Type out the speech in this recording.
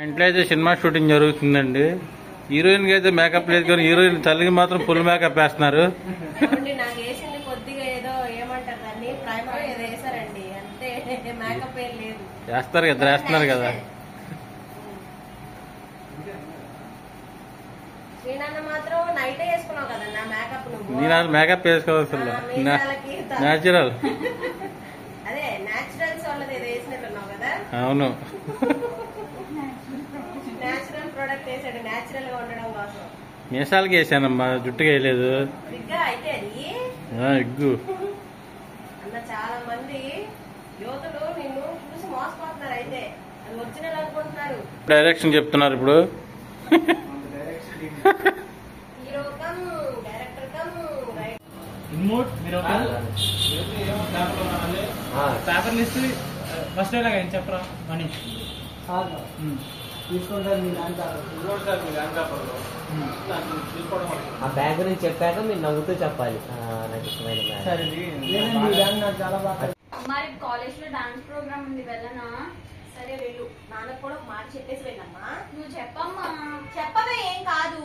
ఇంట్లో అయితే cinema shooting జరుగుతుందండి. హీరోయిన్ కి అయితే మేకప్ లేదు కానీ హీరోయిన్ తల్లికి మాత్రం ఫుల్ మేకప్ వేస్తున్నారు. వేస్తారు కదా, వేస్తున్నారు కదా. నేను మేకప్ వేసుకోవచ్చు న్యాచురల్. అవును, మీసాలకి వేసానమ్మా, జుట్టుకి వేయలేదు. ఎగ్గు చాలా మంది యువతులు నిన్ను చూసి మోసపోతున్నారు. అయితే అది ఒరిజినల్ అనుకుంటున్నారు. డైరెక్షన్ చెప్తున్నారు ఇప్పుడు. Hero come director come paper list first ఎలాగ చెప్పరా మనీ తీసుకుంటారు. ఆ బ్యాగ్ గురించి చెప్పాక మీరు నవ్వుతూ చెప్పాలి. నాకు ఇష్టమైన చాలా బాగా. మరి కాలేజ్ లో డాన్స్ ప్రోగ్రామ్ ఉంది, వెళ్ళనా? సరే వెళ్ళు. నాన్నకు కూడా ఒక మాట చెప్పేసి వెళ్ళమ్మా. నువ్వు చెప్పమ్మా. చెప్పవే, ఏం కాదు.